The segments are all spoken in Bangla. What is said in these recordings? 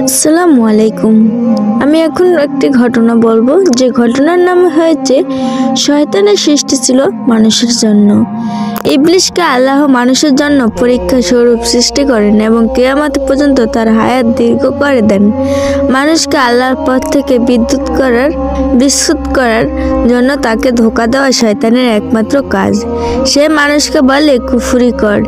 আসসালামু আলাইকুম। আমি এখন একটি ঘটনা বলবো, যে ঘটনার নাম হয়েছে শয়তানের সৃষ্টি ছিল মানুষের জন্য। ইবলিশকে আল্লাহ মানুষের জন্য পরীক্ষা স্বরূপ সৃষ্টি করেন এবং কিয়ামত পর্যন্ত তার হায়াত দীর্ঘ করে দেন। মানুষকে আল্লাহর পথ থেকে বিচ্যুত করার জন্য তাকে ধোঁকা দেওয়া শয়তানের একমাত্র কাজ। সে মানুষকে বলে কুফরি কর,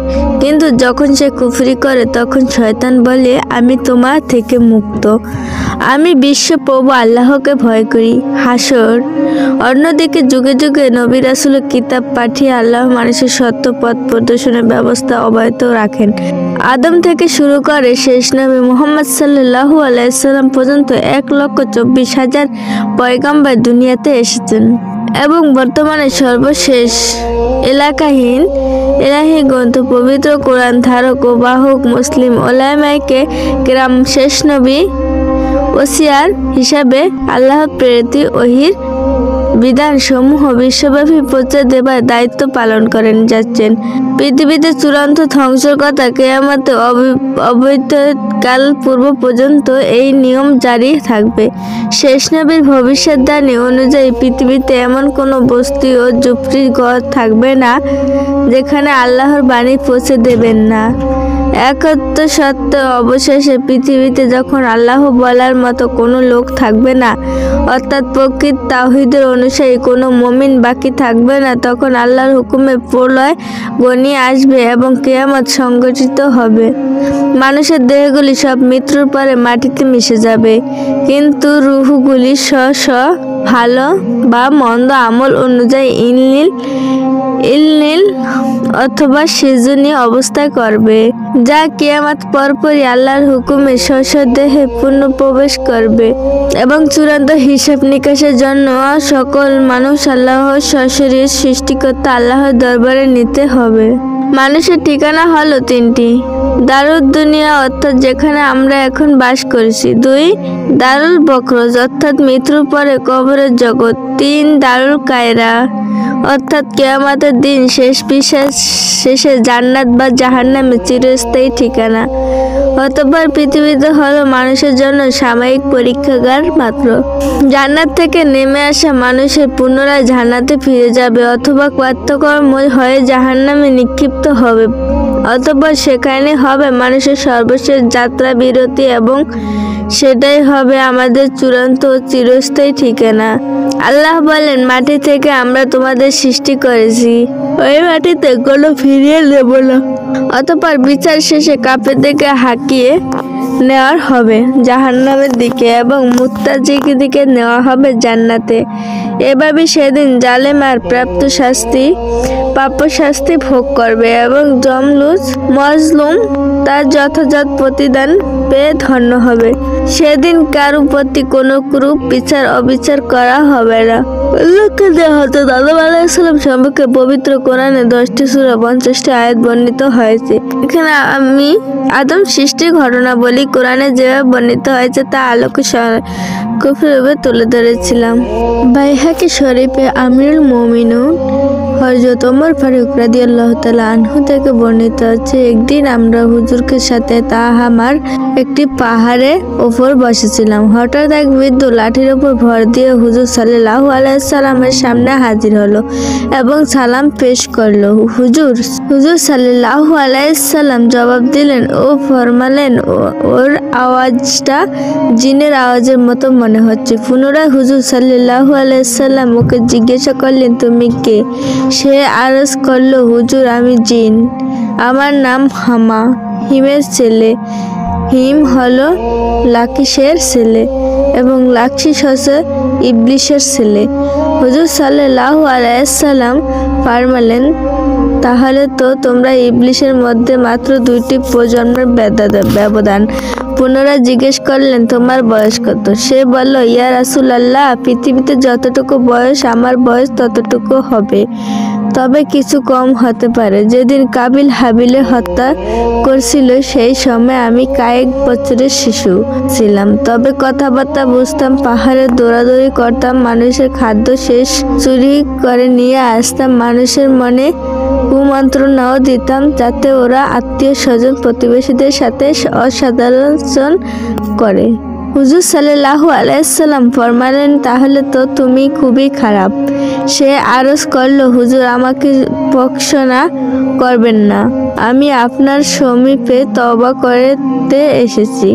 কিন্তু যখন সে কুফরি করে তখন শয়তান বলে আমি তোমার থেকে মুক্ত, আমি বিশ্ব প্রভু আল্লাহকে ভয় করি। হাসর। অন্যদিকে যুগে যুগে নবী রাসূল কিতাব পাঠিয়ে আল্লাহ মানুষের সত্য পথ প্রদর্শনের ব্যবস্থা অব্যাহত রাখেন। আদম থেকে শুরু করে শেষ নবী মুহাম্মদ সাল্লাল্লাহু আলাইহি সাল্লাম পর্যন্ত 1,24,000 পয়গম্বর দুনিয়াতে এসেছেন এবং বর্তমানে সর্বশেষ এলাহি গ্রন্থ পবিত্র কোরআন ধারক ও বাহক মুসলিম ওলামায়ে কেরাম শেষ নবী ওসিয়ার হিসাবে আল্লাহ প্রেরিত ওহীর বিধানসমূহ বিশ্বব্যাপী প্রচার দেবার দায়িত্ব পালন করেন যাচ্ছেন। পৃথিবীতে চূড়ান্ত ধ্বংসের কথা কিয়ামতে অবৈতকাল পূর্ব পর্যন্ত এই নিয়ম জারি থাকবে। শেষ নবীর ভবিষ্যদ্বাণী অনুযায়ী পৃথিবীতে এমন কোনো বস্তি ও ঝুপড়ির ঘর থাকবে না যেখানে আল্লাহর বাণী পৌঁছে দেবেন না। একত্ব সত্ত্বেও অবশেষে পৃথিবীতে যখন আল্লাহ বলার মতো কোনো লোক থাকবে না, অর্থাৎ প্রকৃত তাওহীদের অনুসারী কোনো মুমিন বাকি থাকবে না, তখন আল্লাহর হুকুমে প্রলয় ঘনিয়ে আসবে এবং কিয়ামত সংঘটিত হবে। মানুষের দেহগুলি সব মৃত্যুর পরে মাটিতে মিশে যাবে, কিন্তু রূহগুলি স্ব ভালো বা মন্দ আমল অনুযায়ী ইলনীল অথবা সৃজনীয় অবস্থায় করবে, যা কিয়ামত পরপরই আল্লাহর হুকুমে স্ব দেহে পুনঃপ্রবেশ করবে এবং চূড়ান্ত হিসাব নিকাশের জন্য সকল মানুষ আল্লাহর সশরীর সৃষ্টিকর্তা আল্লাহর দরবারে নিতে হবে। মানুষের ঠিকানা হলো 3টি। দারুদ দুনিয়া, অর্থাৎ যেখানে আমরা এখন বাস করছি। 2, দারুল বকরজ, অর্থাৎ মৃত্যুর পরে কবরের জগৎ। 3, দারুল কায়রা, অর্থাৎ কিয়ামতের দিন শেষে জান্নাত বা জাহান্নামে চিরস্থায়ী ঠিকানা। অতঃপর পৃথিবীতে হলো মানুষের জন্য সাময়িক পরীক্ষাগার মাত্র। জান্নাত থেকে নেমে আসা মানুষের পুনরায় জান্নাতে ফিরে যাবে অথবা কর্তকর্ম হয়ে জাহান্নামে নিক্ষিপ্ত হবে। অতঃপর সেখানে হবে মানুষের সর্বশেষ যাত্রা বিরতি এবং সেটাই হবে আমাদের চূড়ান্ত ও চিরস্থায়ী ঠিকানা। আল্লাহ বলেন, মাটি থেকে আমরা তোমাদের সৃষ্টি করেছি, ওই মাটিতে কোনো ফিরিয়ে দেব না। অতঃপর বিচার শেষে কাফেরদেরকে হাঁকিয়ে নেওয়া হবে জাহান্নামের দিকে এবং মুত্তাকিদের দিকে নেওয়া হবে জান্নাতে। এভাবে সেদিন জালেম আর প্রাপ্য শাস্তি ভোগ করবে এবং মজলুম তার যথাযথ প্রতিদান পেয়ে ধন্য হবে। সেদিন কারো প্রতি কোনো ক্রূপ অবিচার করা হবে না। হযরত আদম আলাইহিস সালাম সম্পর্কে পবিত্র কোরআনে 10টি সূরা 50টি আয়াত বর্ণিত হয়েছে। এখানে আমি আদম সৃষ্টির ঘটনা বলি, কোরআনে যেভাবে বর্ণিত হয়েছে তা আলোকে সংক্ষেপে তুলে ধরেছিলাম। বাইহাকি শরীফে আমিরুল মুমিনুন হযরত ওমর ফারুক রাদিয়াল্লাহু তাআলা আনহু থেকে বর্ণিত আছে, একদিন আমরা হুজুরকে সাথে তাহামার একটি পাহাড়ের ওপর বসেছিলাম। হঠাৎ এক বৃদ্ধ লাঠির ওপর ভর দিয়ে হুজুর সাল্লাল্লাহু আলাইহি সাল্লামের সামনে হাজির হলো এবং সালাম পেশ করলো। হুজুর সাল্লাল্লাহু আলাইহি সাল্লাম জবাব দিলেন ও ফরমালেন, ওর আওয়াজটা জিনের আওয়াজের মতো মনে হচ্ছে। পুনরায় হুজুর সাল্লাল্লাহু আলাইহি সাল্লাম ওকে জিজ্ঞাসা করলেন, তুমি কে? সে আরজ করলো, হুজুর আমি জিন, আমার নাম হামা, হিমের ছেলে। হিম হলো লাকিসের ছেলে এবং লাকিস হচ্ছে ইবলিশের ছেলে। হুজুর সাল্লাল্লাহু আলাইহি সাল্লাম ফরমালেন, তাহলে তো তোমরা ইবলিশের মধ্যে মাত্র 2টি প্রজন্মের ব্যবধান। পুনরায় জিজ্ঞেস করলেন, তোমার বয়স কত? সে বলল, ইয়া রাসূলুল্লাহ, পৃথিবীতে যতটুকু বয়স আমার বয়স ততটুকু হবে, তবে কিছু কম হতে পারে। যেদিন কাবিল হাবিলে হত্যা করছিল সেই সময় আমি কয়েক বছরের শিশু ছিলাম, তবে কথাবার্তা বুঝতাম, পাহাড়ে দৌড়াদৌড়ি করতাম, মানুষের খাদ্য শেষ চুরি করে নিয়ে আসতাম, মানুষের মনে কুমন্ত্রণাও দিতাম, যাতে ওরা আত্মীয় স্বজন প্রতিবেশীদের সাথে অসদাচরণ করে। হুজুর সাল্লাল্লাহু আলাইহি সাল্লাম ফরমালেন, তাহলে তো তুমি খুবই খারাপ। সে আরজ করল, হুজুর আমাকে ভৎসনা করবেন না, আমি আপনার সমীপে তওবা করতে এসেছি।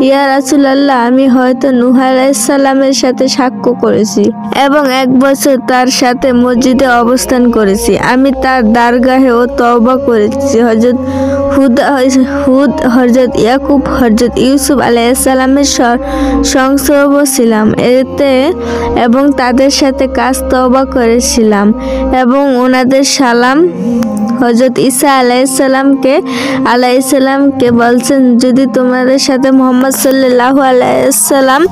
ইয়া রাসূলুল্লাহ, আমি হয়তো নূহ আলাইহিস সালামের সাথে সাক্ষ্য করেছি এবং 1 বছর তার সাথে মসজিদে অবস্থান করেছি। আমি তার দরগাহেও তওবা করেছি। হযরত হুদ, হযরত ইয়াকুব, হযরত ইউসুফ আলাইহিস সালামের সংস্রব ছিলাম এতে এবং তাদের সাথে কাজ তওবা করেছিলাম এবং ওনাদের সালাম। হযরত ঈসা আলাইহিস সালামকে বলছেন, যদি তোমাদের সাথে মুহাম্মদ সাল্লাল্লাহু আলাইহি সাল্লাম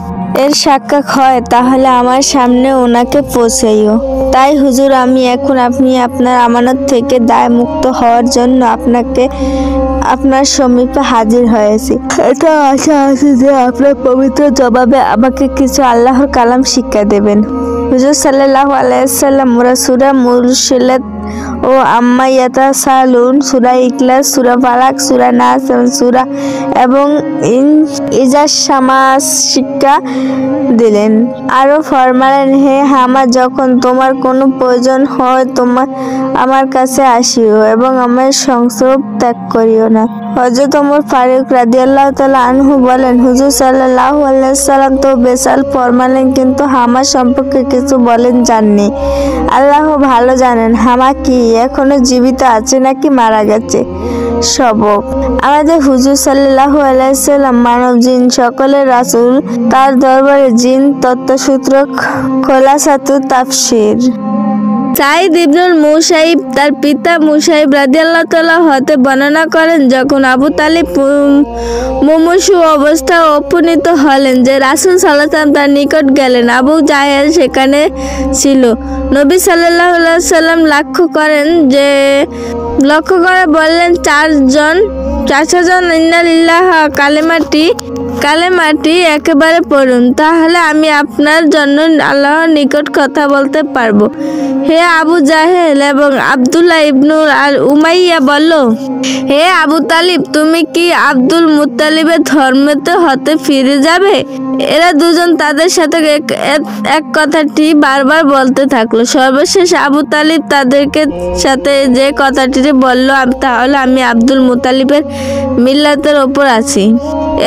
এর সাক্ষাৎ হয় তাহলে আমার সামনে ওনাকে পৌঁছাইও। তাই হুজুর, আমি এখন আপনার আমানত থেকে দায় মুক্ত হওয়ার জন্য আপনার সমীপে হাজির হয়েছি। এটা আশা আছে যে আপনার পবিত্র জবাবে আমাকে কিছু আল্লাহর কালাম শিক্ষা দেবেন। হুজুর সাল্লাল্লাহু আলাইহি সাল্লাম সূরা মুরসালাত ও আম্মা ইয়াতাসালুন, সূরা ইখলাস, সূরা ফালাক, সূরা নাস এবং ইজা শামাস শিক্ষা দিলেন। আরো ফরমালেন, হে হামা, যখন তোমার কোনো প্রয়োজন হয় আমার কাছে আসিও এবং আমার সংস্রব ত্যাগ করিও না। হযরত ওমর ফারুক রাদিয়াল্লাহু তাআলা আনহু বলেন, হুজুর সাল্লাল্লাহু আলাইহি সাল্লাম তো বেসাল ফরমালেন, কিন্তু হামা সম্পর্কে কিছু বলেন যাননি। আল্লাহ ভালো জানেন হামা কি এখনো জীবিত আছে নাকি মারা গেছে। সবক, আমাদের হুজুর সাল্লাল্লাহু আলাইহি সাল্লাম মানব জিন সকলের রাসূল। তার দরবারে জিন তত্ত্বসূত্র খোলাসাতুত তাফসীর। সাঈদ ইবনুল মুসাইব তার পিতা মুসাইব রাদিয়াল্লাহু তাআলা হতে বর্ণনা করেন, যখন আবু তালিব মুমূর্ষু অবস্থায় উপনীত হলেন যে রাসূল সাল্লাল্লাহু আলাইহি ওয়াসাল্লাম তার নিকট গেলেন। আবু জাহেল সেখানে ছিল। নবী সাল্লাল্লাহু আলাইহি ওয়াসাল্লাম লক্ষ্য করে বললেন, 4জন ইন্না লিল্লাহ কালেমাটি একেবারে পড়ুন, তাহলে আমি আপনার জন্য আল্লাহর নিকট কথা বলতে পারবো। হে আবু জাহেল এবং আব্দুল্লাহ ইবনু আল উমাইয়া বলল, হে আবু তালিব, তুমি কি আব্দুল মুত্তালিবের ধর্মেতে হতে ফিরে যাবে? এরা দুজন তাদের সাথে এক কথাটি বারবার বলতে থাকলো। সর্বশেষ আবু তালিব তাদেরকে সাথে যে কথাটি বলল, তাহলে আমি আব্দুল মুত্তালিবের মিল্লাতের ওপর আছি।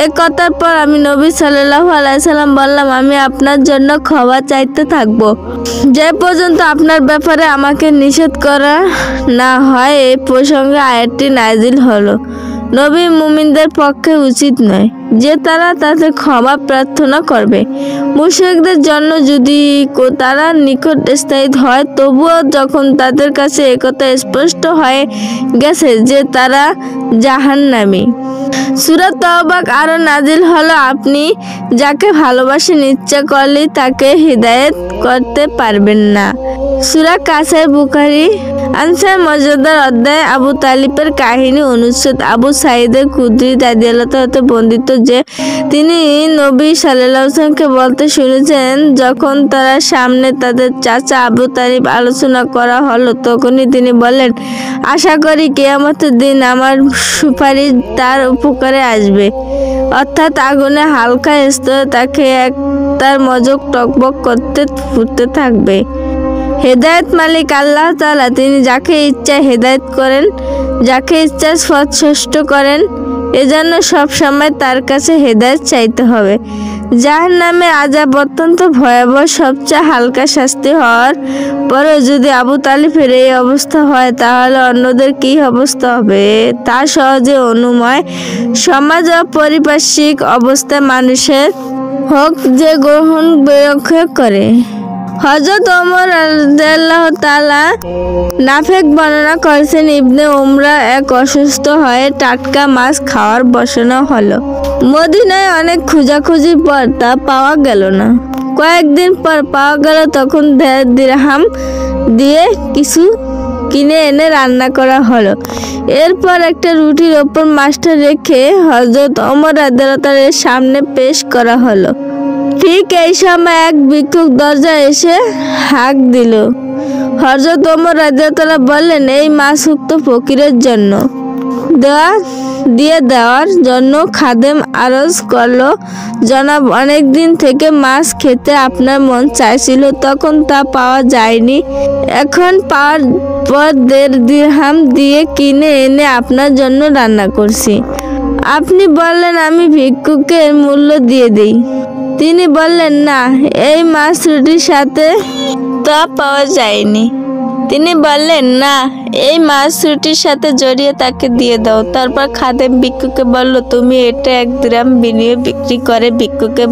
এ কথার পর আমি নবী সাল্লাল্লাহু আলাইহি সাল্লাম বললাম, আমি আপনার জন্য ক্ষমা চাইতে থাকবো যে পর্যন্ত আপনার ব্যাপারে আমাকে নিষেধ করা না হয়। এই প্রসঙ্গে আয়াতটি নাযিল হলো। নবী মুমিনদের পক্ষে উচিত নয় যে তারা তাদের ক্ষমা প্রার্থনা করবে। মুশরিকদের জন্য যদি তারা নিকট স্থায়ী হয়, তবুও যখন তাদের কাছে একথা স্পষ্ট হয়ে গেছে যে তারা জাহান্নামী। সূরা তাওবা আরো নাযিল হলো, আপনি যাকে ভালোবাসেন ইচ্ছা করলে তাকে হিদায়াত করতে পারবেন না। সূরা কাসের বুখারী আনসার মর্যাদার অধ্যায় আবু তালিবের কাহিনী অনুচ্ছেদ। আবু সাঈদ খুদরি রাদিয়াল্লাহু তাআলা বর্ণিত যে তিনি নবী সাল্লাল্লাহু আলাইহি ওয়াসাল্লামকে বলতে শুনেছেন, যখন তার সামনে তাদের চাচা আবু তালিব আলোচনা করা হলো, তখনই তিনি বললেন, আশা করি কিয়ামতের দিন আমার সুপারিশ তার উপকারে আসবে। অর্থাৎ আগুনে হালকা স্তরে তার মজক টকবক করতে ফুটতে থাকবে। হেদায়েত মালিক আল্লাহ তাআলা, তিনি যাকে ইচ্ছা হেদায়েত করেন, যাকে ইচ্ছা পথভ্রষ্ট করেন। এজন্য সব সময় তার কাছে হেদায়েত চাইতে হবে। জাহান্নামের আযাব অত্যন্ত ভয়াবহ। সবচেয়ে হালকা শাস্তি হওয়ার পরেও যদি আবু তালিবের এই অবস্থা হয়, তাহলে অন্যদের কি অবস্থা হবে তা সহজে অনুমেয়। সমাজ ও পারিপার্শ্বিক অবস্থা মানুষের হক যে গ্রহণ বিরক্ষা করে। হযরত ওমর রাদিয়াল্লাহু তাআলা নাফেক বর্ণনা করেছেন, ইবনে উমরা এক অসুস্থ হয়ে টাটকা মাছ খাওয়ার বসানো হলো। মদিনায় অনেক খোঁজাখুঁজির পর তা পাওয়া গেল না। কয়েকদিন পর পাওয়া গেল, তখন দিরহাম দিয়ে কিছু কিনে এনে রান্না করা হলো। এরপর একটা রুটির ওপর মাছটা রেখে হযরত ওমর রাদিয়াল্লাহু তাআলার সামনে পেশ করা হলো। ঠিক এই সময় এক ভিক্ষুক দরজায় এসে হাঁক দিল। হযরত ওমর রাদিয়াল্লাহু তাআলা বললেন, এই মাছ উক্ত ফকিরের জন্য। দেওয়ার জন্য খাদেম আরজ করলো, জনাব, অনেক দিন থেকে মাছ খেতে আপনার মন চাইছিল, তখন তা পাওয়া যায়নি। এখন পাওয়ার পর 1.5 দিরহাম দিয়ে কিনে এনে আপনার জন্য রান্না করছি। আপনি বললেন আমি ভিক্ষুকের মূল্য দিয়ে দেই। তিনি বললেন, না, এই মাছ রুটির সাথে তা পাওয়া যায়নি। তিনি বললেন, না, এই মাছ রুটির সাথে জড়িয়ে তাকে দিয়ে দাও। তারপর খাদেম ভিক্ষুককে বলল, তুমি এটা 1 দিরহাম বিনিময়ে বিক্রি করে ভিক্ষুকে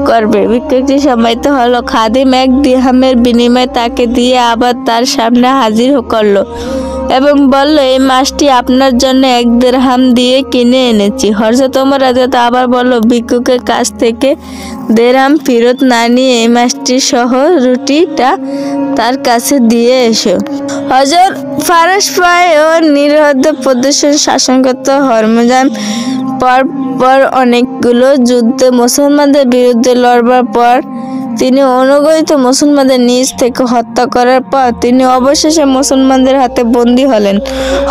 করবে। ভিক্ষুকটি সম্মানিত হলো। খাদেম 1 দিরহামের বিনিময়ে তাকে দিয়ে আবার তার সামনে হাজির করলো এবং বলল, এই মাছটি আপনার জন্য 1 দিরহাম দিয়ে কিনে এনেছি। হযরত ওমর রাদিয়াল্লাহু আবার বলল, ভিক্ষুকের কাছ থেকে দিরহাম ফেরত না নিয়ে এই মাছটি সহ রুটিটা তার কাছে দিয়ে এসো। হযরত ফারাস ও নিরহদ প্রদর্শন শাসনকর্ত হরমুজান পর অনেকগুলো যুদ্ধে মুসলমানদের বিরুদ্ধে লড়বার পর তিনি অনুগত মুসলমানদের নিজ থেকে হত্যা করার পর তিনি অবশেষে মুসলমানদের হাতে বন্দী হলেন।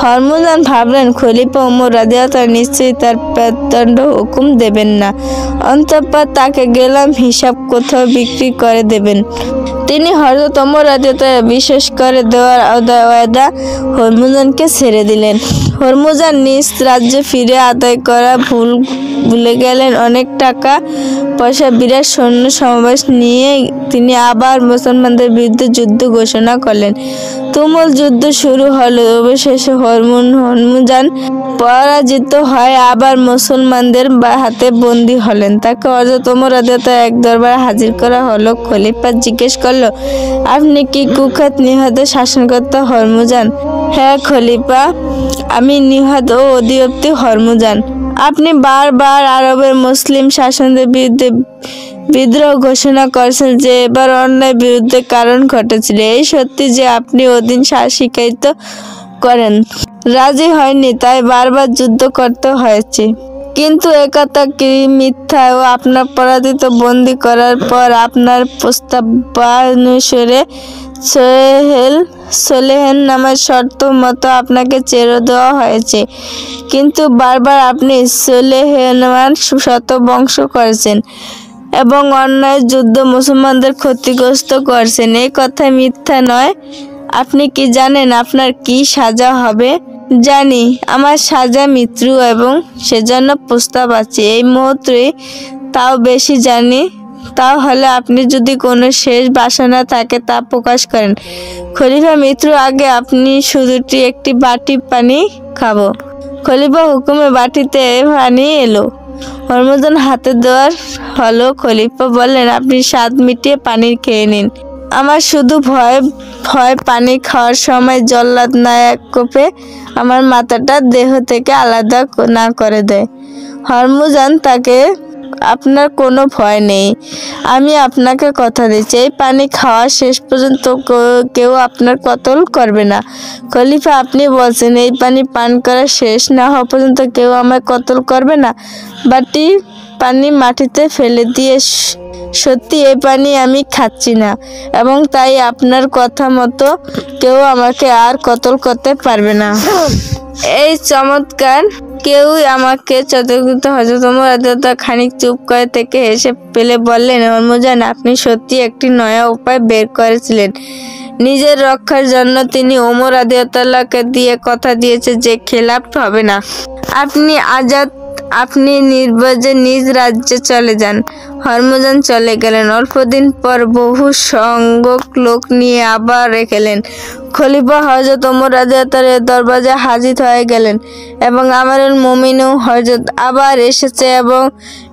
হরমুজান ভাবলেন, খলিফা ওমর রাদিয়াল্লাহু তাআলা নিশ্চয়ই তার প্রচণ্ড হুকুম দেবেন না, অন্তঃপর তাকে গেলাম হিসাব কোথাও বিক্রি করে দেবেন। তিনি হযরত ওমর রাদিয়াল্লাহু তাআলা বিশেষ করে দেওয়ার ওয়াদা হরমুজানকে ছেড়ে দিলেন। হরমুজান নিজ রাজ্যে ফিরে আদায় করা ভুলে গেলেন। অনেক টাকা পয়সা, বিরাট সৈন্য সমাবেশ নিয়ে তিনি আবার মুসলমানদের বিরুদ্ধে যুদ্ধ ঘোষণা করলেন। তুমুল যুদ্ধ শুরু হলো। অবশেষে হরমুজান পরাজিত হয় আবার মুসলমানদের হাতে বন্দী হলেন। তাকে হযরত ওমর রাদিয়াল্লাহু তাআলা এক দরবারে হাজির করা হলো। খলিফা জিজ্ঞেস করল, আপনি কি কুখ্যাত নিহত শাসনকর্তা হরমুজান? হ্যাঁ খলিফা, আমি নিহত ও অধিপতি হরমুজান। আপনি বারবার আরবের মুসলিম শাসনদের বিরুদ্ধে বিদ্রোহ ঘোষণা করেছেন যে এবার অন্যায় বিরুদ্ধে কারণ ঘটেছিল। এই সত্যি যে আপনি ওদিন স্বীকৃত করেন রাজি হয়নি, তাই বারবার যুদ্ধ করতে হয়েছে। কিন্তু একথা কি মিথ্যা ও আপনার পরাজিত বন্দী করার পর আপনার প্রস্তাবানুসারে সোলেহেন নামের শর্ত মতো আপনাকে ছেড়ে দেওয়া হয়েছে, কিন্তু বারবার আপনি সোলেহেমান শতবংশ করেছেন এবং অন্যায় যুদ্ধ মুসলমানদের ক্ষতিগ্রস্ত করেছেন। এই কথা মিথ্যা নয়। আপনি কি জানেন আপনার কি সাজা হবে? জানি, আমার সাজা মৃত্যু এবং সেজন্য প্রস্তাব আছে। এই মুহূর্তে তাও বেশি জানি। তাহলে আপনি যদি কোনো শেষ বাসনা থাকে তা প্রকাশ করেন। খলিফা মৃত্যুর আগে আপনি শুধুটি একটি বাটি পানি খাবো। খলিফা হুকুমে বাটিতে পানি এলো। হরমুজান হাতে দেওয়ার হলো। খলিফা বললেন, আপনি স্বাদ মিটিয়ে পানি খেয়ে নিন। আমার শুধু ভয় পানি খাওয়ার সময় জল্লাদ নায়ক কোপে আমার মাথাটা দেহ থেকে আলাদা না করে দেয়। হরমুজান তাকে, আপনার কোনো ভয় নেই, আমি আপনাকে কথা দিচ্ছি, এই পানি খাওয়া শেষ পর্যন্ত কেউ আপনার কতল করবে না। খলিফা, আপনি বলছেন এই পানি পান করা শেষ না হওয়া পর্যন্ত কেউ আমায় কতল করবে না? বাটি পানি মাটিতে ফেলে দিয়ে, সত্যি এই পানি আমি খাচ্ছি না এবং তাই আপনার কথা মতো কেউ আমাকে আর কতল করতে পারবে না। এই চমৎকার কেউই আমাকে চতুর্থ হযরত ওমর রাদিয়াল্লাহু তাআলা খানিক চুপ করে থেকে হেসে ফেলে বললেন, হরমুজান, আপনি সত্যি একটি নয়া উপায় বের করেছিলেন। নিজের রক্ষার জন্য তিনি ওমর রাদিয়াল্লাহু তাআলাকে দিয়ে কথা দিয়েছে যে খেলাফ হবে না। আপনি আজাদ, আপনি নির্ভয়ে নিজ রাজ্যে চলে যান। হরমুজান চলে গেলেন। অল্পদিন পর বহু সংখ্যক লোক নিয়ে আবার গেলেন। খলিফা হযরত ওমর রাদিয়াল্লাহু তাআলার দরবারে হাজির হয়ে গেলেন এবং আমিরুল মুমিনিন হযরত আবার এসেছে এবং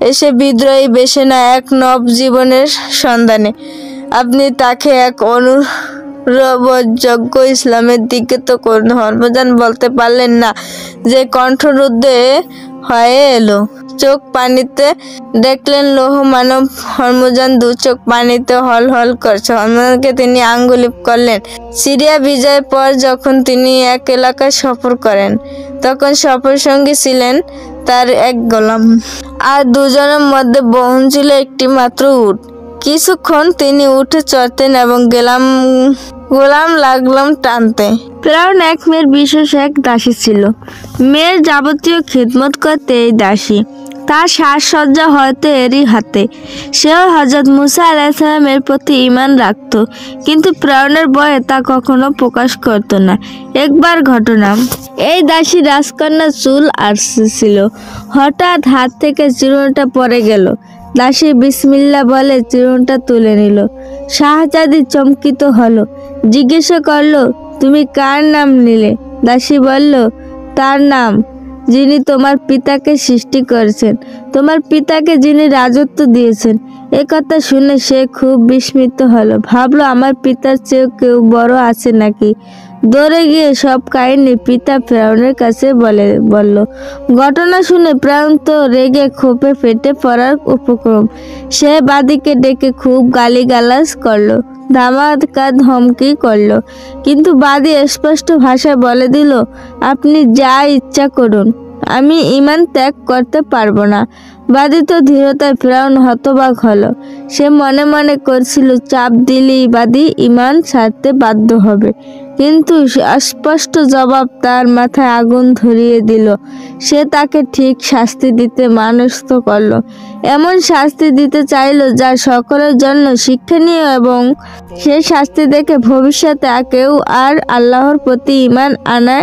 এসে বিদ্রোহী বেশে না এক নব জীবনের সন্ধানে। আপনি তাকে এক অনুরোধযোগ্য ইসলামের দিকে তো করুন। হরমুজান বলতে পারলেন না যে কণ্ঠরুদ্ধ হয়ে এলো। চোখ পানিতে দেখলেন লৌহ মানব। হরমুজান 2 চোখ পানিতে হল করছে। হরমুজানকে তিনি আঙ্গুলি করলেন। সিরিয়া বিজয়ের পর যখন তিনি এক এলাকায় সফর করেন, তখন সফর সঙ্গী ছিলেন তার এক গোলাম, আর দুজনের মধ্যে বহন ছিল একটি মাত্র উট। কিছুক্ষণ তিনি উঠে চড়তেন এবং গোলাম লাগলাম টানতে। ফেরাউন এক মেয়ের বিশেষ এক দাসী ছিল। মেয়ের যাবতীয় খিদমত করতে এই দাসী। তার সাজসজ্জা হয়তো এরই হাতে। সেও হযরত মুসা আলাইহিসসালামের প্রতি ঈমান রাখত, কিন্তু ফেরাউনের ভয়ে তা কখনো প্রকাশ করত না। একবার ঘটনা, এই দাসী রাজকন্যার চুল আঁচড়ছিল। হঠাৎ হাত থেকে চিরুনিটা পড়ে গেল। দাসী বিসমিল্লাহ বলে চিরুনিটা তুলে নিল। শাহজাদি চমকিত হলো, জিজ্ঞাসা করলো, তুমি কার নাম নিলে? দাসী বলল, তার নাম যিনি তোমার পিতাকে সৃষ্টি করেছেন, তোমার পিতাকে যিনি রাজত্ব দিয়েছেন। এ কথা শুনে সে খুব বিস্মিত হলো, ভাবলো আমার পিতার চেয়েও কেউ বড় আছে নাকি। দৌড়ে গিয়ে সব কাহিনী পিতা ফেরাউনের কাছে বলল। ঘটনা শুনে ফেরাউন তো রেগে ক্ষোভে ফেটে পড়ার উপক্রম। সে বাদীকে ডেকে খুব গালিগালাজ করলো, ধামাকা ধমকি করলো, কিন্তু বাদী স্পষ্ট ভাষায় বলে দিল, আপনি যা ইচ্ছা করুন, আমি ঈমান ত্যাগ করতে পারবো না। বাদী তো ধীরতায় ফেরাউন হতবাক হলো। সে মনে মনে করছিল চাপ দিলেই বাদী ঈমান ছাড়তে বাধ্য হবে, কিন্তু অস্পষ্ট জবাব তার মাথায় আগুন ধরিয়ে দিল। সে তাকে ঠিক শাস্তি দিতে মানস্থ করলো, এমন শাস্তি দিতে চাইল যা সকলের জন্য শিক্ষণীয়, এবং সেই শাস্তি দেখে ভবিষ্যতে কেউ আর আল্লাহর প্রতি ঈমান আনা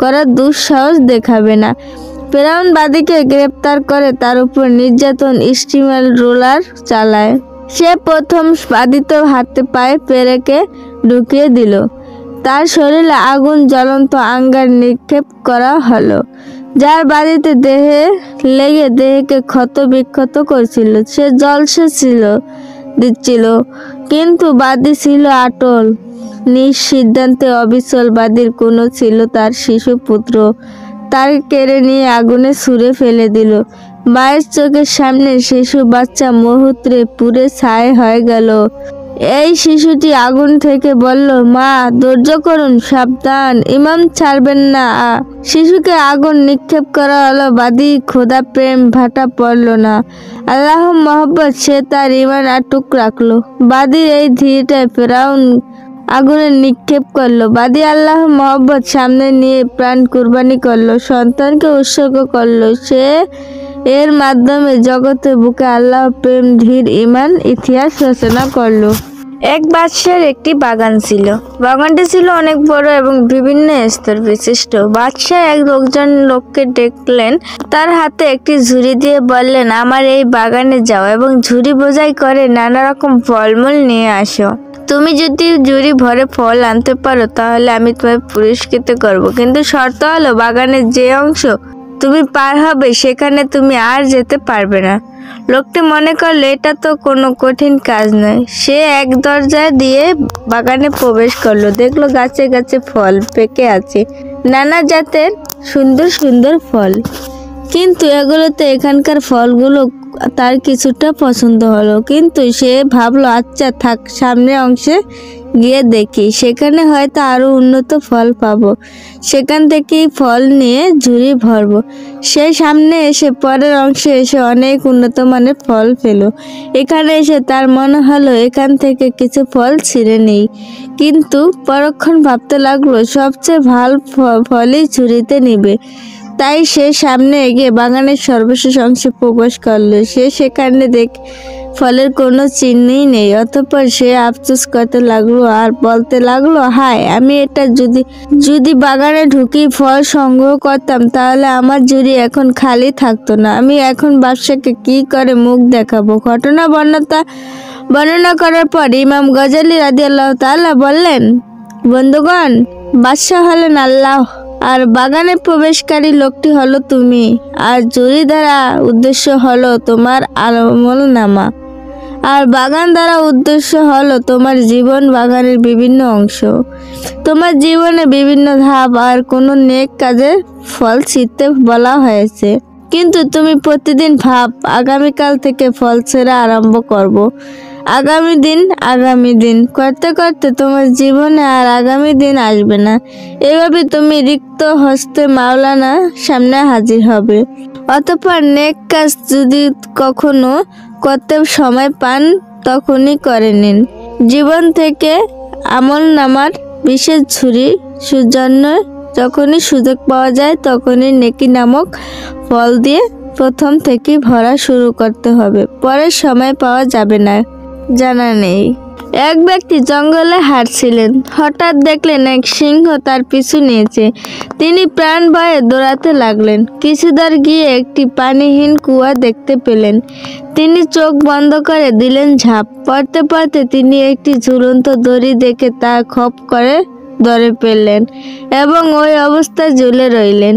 করার দুঃসাহস দেখাবে না। ফেরাউন বাদীকে গ্রেপ্তার করে তার উপর নির্যাতন স্টিমার রোলার চালায়। সে প্রথম বাদীতে হাতে পায়ে পেরেকে ঢুকিয়ে দিল। তার শরীরে আগুন জ্বলন্ত আঙ্গার নিক্ষেপ করা হলো, যার বাদীতে দেহে লেগে দেহকে ক্ষত বিক্ষত করছিল। সে জলসে দিচ্ছিল, কিন্তু বাদী ছিল আটল, নিঃসিদ্ধান্তে অবিচল। বাদীর কোনো ছিল তার শিশু পুত্র, তার কেড়ে নিয়ে আগুনে ছুঁড়ে ফেলে দিল। মায়ের চোখের সামনে শিশু বাচ্চা মুহূর্তে পুড়ে ছাই হয়ে গেল। এই শিশুটি আগুন থেকে বলল, মা ধৈর্য করুন, সাবধান, ঈমান ছাড়বেন না। শিশুকে আগুন নিক্ষেপ করা হলো। বাদী খোদা প্রেম ভাটা পড়ল না, আল্লাহ মহব্বত, সে তার ঈমান আটক রাখলো। বাদীর এই ধীরটায় ফেরাউন আগুনে নিক্ষেপ করলো। বাদী আল্লাহ মহব্বত সামনে নিয়ে প্রাণ কুরবানি করলো, সন্তানকে উৎসর্গ করলো। সে এর মাধ্যমে জগতের বুকে আল্লাহ প্রেম ধীর ঈমান ইতিহাস রচনা করলো। এক বাদশার একটি বাগান ছিল। বাগানটি ছিল অনেক বড় এবং বিভিন্ন স্তর বিশিষ্ট। বাদশাহ এক লোককে ডেকলেন, তার হাতে একটি ঝুড়ি দিয়ে বললেন, আমার এই বাগানে যাও এবং ঝুড়ি বোঝাই করে নানা রকম ফলমূল নিয়ে আসো। তুমি যদি ঝুড়ি ভরে ফল আনতে পারো তাহলে আমি তোমায় পুরস্কৃত করব, কিন্তু শর্ত হলো বাগানের যে অংশ তুমি পার হবে সেখানে তুমি আর যেতে পারবে না। লোকটি মনে করলো এটা তো কোনো কঠিন কাজ নয়। সে এক দরজা দিয়ে বাগানে প্রবেশ করলো, দেখলো গাছে গাছে ফল পেকে আছে, নানা জাতের সুন্দর সুন্দর ফল। কিন্তু এগুলোতে এখানকার ফলগুলো তার কিছুটা পছন্দ হলো, কিন্তু সে ভাবলো আচ্ছা থাক, সামনের অংশে গিয়ে দেখি, সেখানে হয়তো আরো উন্নত ফল পাবো, সেখান থেকেই ফল নিয়ে ঝুড়ি ভরবো। সে সামনে এসে পরের অংশে এসে অনেক উন্নত মানের ফল পেল। এখানে এসে তার মনে হলো এখান থেকে কিছু ফল ছিঁড়ে নেই, কিন্তু পরক্ষণ ভাবতে লাগলো সবচেয়ে ভালো ফলই ঝুড়িতে নিবে। তাই সে সামনে এগিয়ে বাগানের সর্বশেষ অংশে প্রবেশ করলো। সে সেখানে ফলের কোনো চিহ্নই নেই। অতঃপর সে আফসোস করতে লাগলো আর বলতে লাগলো, হায়, আমি এটা যদি বাগানে ঢুকি ফল সংগ্রহ করতাম তাহলে আমার ঝুড়ি এখন খালি থাকতো না। আমি এখন বাদশাকে কি করে মুখ দেখাবো? ঘটনা বর্ণনা করার পর ইমাম গজালি রাদিয়াল্লাহু তাআলা বললেন, বন্ধুগণ, বাদশা হলেন আল্লাহ, আর বাগানে প্রবেশকারী লোকটি হলো তুমি, আর ঝুড়ি দ্বারা উদ্দেশ্য হলো তোমার আমল নামা, আর বাগান দ্বারা উদ্দেশ্য হলো তোমার জীবন, বাগানের বিভিন্ন অংশ, তোমার জীবনে বিভিন্ন ধাপ, আর কোনো নেক কাজের ফল ছিঁড়তে বলা হয়েছে। কিন্তু তুমি প্রতিদিন ভাব, আগামীকাল থেকে ফল ছেঁড়া আরম্ভ করব। আগামী দিন করতে করতে তোমার জীবনে আর আগামী দিন আসবে না। এভাবে তুমি রিক্ত হস্তে মাওলানার সামনে হাজির হবে। অতঃপর নেক কাজ যদি কখনো করতে সময় পান তখনই করে নিন। জীবন থেকে আমল নামার বিশেষ ঝুড়ি জন্য যখনই সুযোগ পাওয়া যায় তখনই নেকি নামক ফল দিয়ে প্রথম থেকে ভরা শুরু করতে হবে, পরে সময় পাওয়া যাবে না। জানা নেই। এক ব্যক্তি জঙ্গলে হাঁটছিলেন, হঠাৎ দেখলেন এক সিংহ তার পিছু নিয়েছে। তিনি প্রাণ ভয়ে দৌড়াতে লাগলেন। কিছু দূর গিয়ে একটি পানিহীন কুয়া দেখতে পেলেন। তিনি চোখ বন্ধ করে দিলেন ঝাঁপ। পড়তে পড়তে তিনি একটি ঝুলন্ত দড়ি দেখে তা খপ করে ধরে ফেললেন এবং ওই অবস্থায় ঝুলে রইলেন।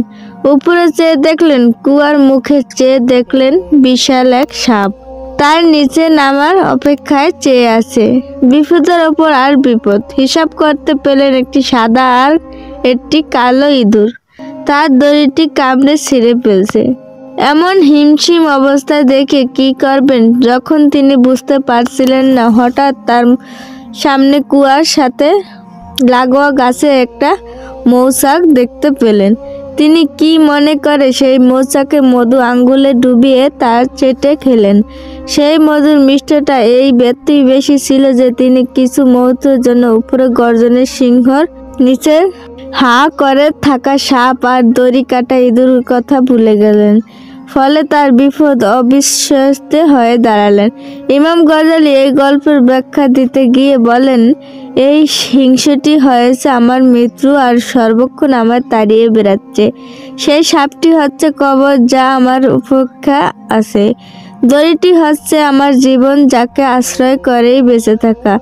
উপরে চেয়ে দেখলেন, কুয়ার মুখে চেয়ে দেখলেন বিশাল এক সাপ তার নিচে নামার অপেক্ষায় চেয়ে আছে। বিপদের ওপর আর বিপদ। হিসাব করতে পেলেন একটি সাদা আর একটি কালো ইঁদুর তার দড়িটি কামড়ে ছিঁড়ে ফেলছে। এমন হিমশিম অবস্থায় দেখে কি করবেন যখন তিনি বুঝতে পারছিলেন না, হঠাৎ তার সামনে কুয়ার সাথে লাগোয়া গাছে একটা মৌচাক দেখতে পেলেন। তিনি কি মনে করে সেই মৌচাকে মধু আঙ্গুলে ডুবিয়ে তার চেটে খেলেন। সেই মধুর মিষ্টতা এই ব্যক্তি বেশি ছিল যে তিনি কিছু মুহূর্তের জন্য উপরে গর্জনের সিংহর নিচে হা করে থাকা সাপ আর দড়ি কাটা ইঁদুরের কথা ভুলে গেলেন। ফলে তার বিপদ অবিশ্বাস্য হয়ে দাঁড়ালেন। ইমাম গজালি এই গল্পের ব্যাখ্যা দিতে গিয়ে বলেন, এই হিংসটি হয়েছে আমার মৃত্যু আর সর্বক্ষণ আমার তাড়িয়ে বেড়াচ্ছে। সেই সাপটি হচ্ছে কবর যা আমার অপেক্ষা আছে। দড়িটি হচ্ছে আমার জীবন যাকে আশ্রয় করেই বেঁচে থাকা।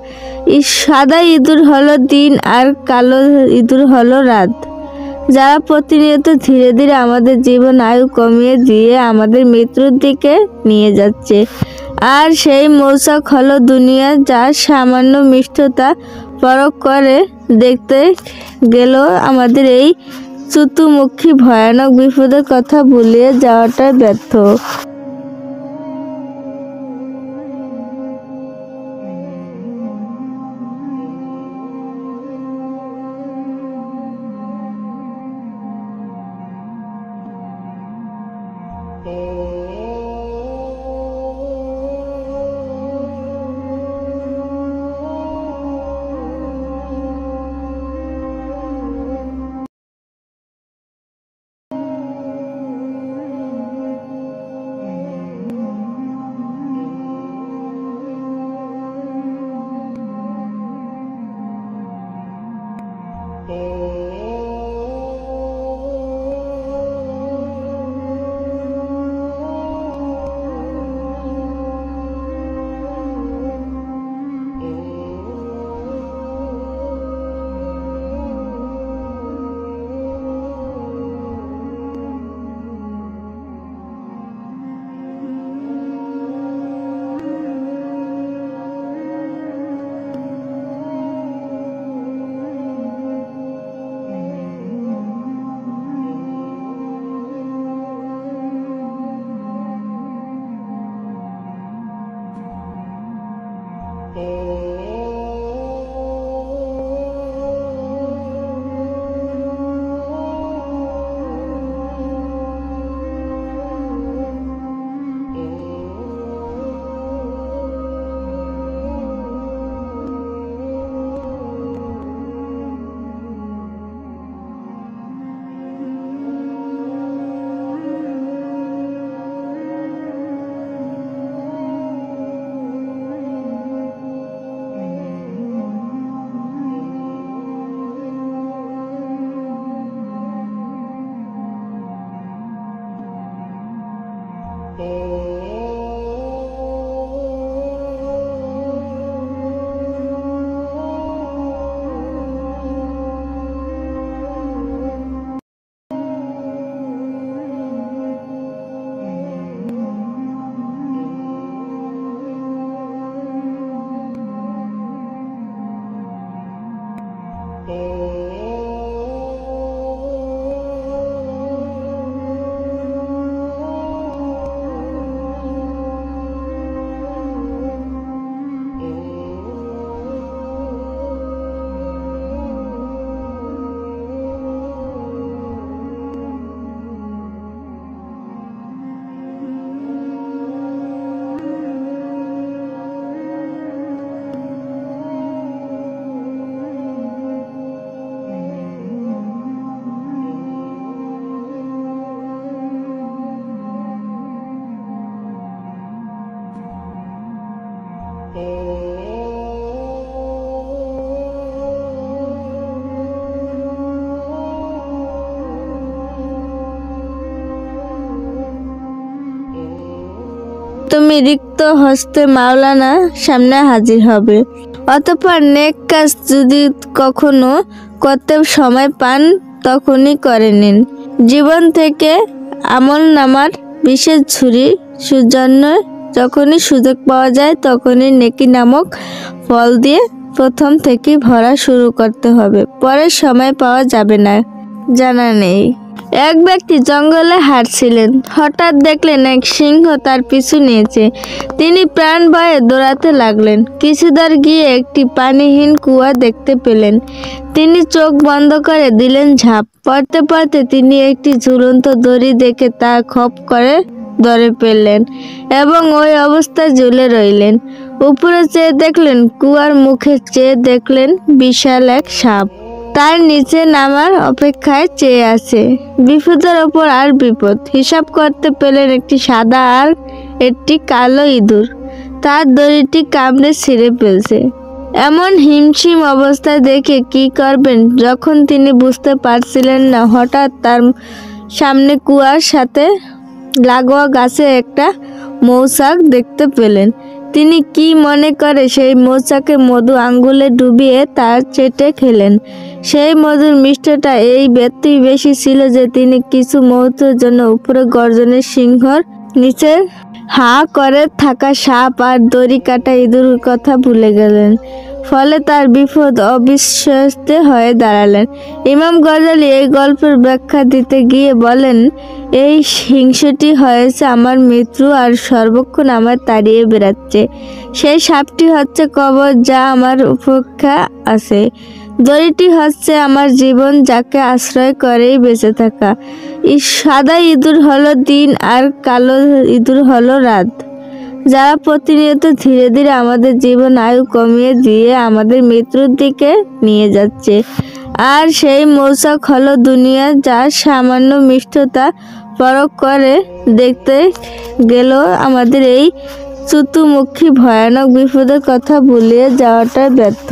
সাদা ইঁদুর হলো দিন আর কালো ইঁদুর হলো রাত, যারা প্রতিনিয়ত ধীরে ধীরে আমাদের জীবন আয়ু কমিয়ে দিয়ে আমাদের মৃত্যুর দিকে নিয়ে যাচ্ছে। আর সেই মৌচাক হলো দুনিয়া, যার সামান্য মিষ্টতা পরখ করে দেখতে গেলেও আমাদের এই চতুর্মুখী ভয়ানক বিপদের কথা ভুলিয়ে যাওয়াটা ব্যর্থ। তুমি রিক্ত হস্তে মাওলানা সামনে হাজির হবে। অতঃপর নেক কাজ যদি কখনো করতে সময় পান তখনই করে নিন। জীবন থেকে আমল নামার বিশেষ ঝুড়ি জন্য যখনই সুযোগ পাওয়া যায় তখনই নেকি নামক ফল দিয়ে প্রথম থেকেই ভরা শুরু করতে হবে, পরে সময় পাওয়া যাবে না। জানা নেই। এক ব্যক্তি জঙ্গলে হাঁটছিলেন, হঠাৎ দেখলেন এক সিংহ তার পিছু নিয়েছে। তিনি প্রাণ ভয়ে দৌড়াতে লাগলেন। কিছু দূর গিয়ে একটি পানিহীন কুয়া দেখতে পেলেন। তিনি চোখ বন্ধ করে দিলেন ঝাঁপ। পড়তে পড়তে তিনি একটি ঝুলন্ত দড়ি দেখে তা খপ করে ধরে ফেললেন এবং ওই অবস্থায় ঝুলে রইলেন। উপরে চেয়ে দেখলেন, কুয়ার মুখে চেয়ে দেখলেন বিশাল এক সাপ তার নিচে নামার অপেক্ষায় চেয়ে আছে। বিপদের ওপর আর বিপদ। হিসাব করতে পেলেন একটি সাদা আর একটি কালো ইঁদুর তার দড়িটি কামড়ে ছিঁড়ে ফেলছে। এমন হিমশিম অবস্থায় দেখে কি করবেন যখন তিনি বুঝতে পারছিলেন না, হঠাৎ তার সামনে কুয়ার সাথে লাগোয়া গাছে একটা মৌচাক দেখতে পেলেন। তিনি কি মনে করে সেই মৌচাকে মধু আঙ্গুলে ডুবিয়ে তার চেটে খেলেন। সেই মধুর মিষ্টতা এই ব্যক্তি বেশি ছিল যে তিনি কিছু মুহূর্তের জন্য উপরে গর্জনের সিংহর নিচে হা করে থাকা সাপ আর দড়ি কাটা ইঁদুরের কথা ভুলে গেলেন। ফলে তার বিপদ অবিশ্বাস্য হয়ে দাঁড়ালেন। ইমাম গজালি এই গল্পের ব্যাখ্যা দিতে গিয়ে বলেন, এই হিংসটি হয়েছে আমার মৃত্যু আর সর্বক্ষণ আমার তাড়িয়ে বেড়াচ্ছে। সেই সাপটি হচ্ছে কবর যা আমার অপেক্ষা আছে। দড়িটি হচ্ছে আমার জীবন যাকে আশ্রয় করেই বেঁচে থাকা। সাদা ইঁদুর হলো দিন আর কালো ইঁদুর হলো রাত, যারা প্রতিনিয়ত ধীরে ধীরে আমাদের জীবন আয়ু কমিয়ে দিয়ে আমাদের মৃত্যুর দিকে নিয়ে যাচ্ছে। আর সেই মৌচাক হলো দুনিয়া, যার সামান্য মিষ্টতা পরখ করে দেখতে গেলেও আমাদের এই চতুর্মুখী ভয়ানক বিপদের কথা ভুলিয়ে যাওয়াটা ব্যর্থ।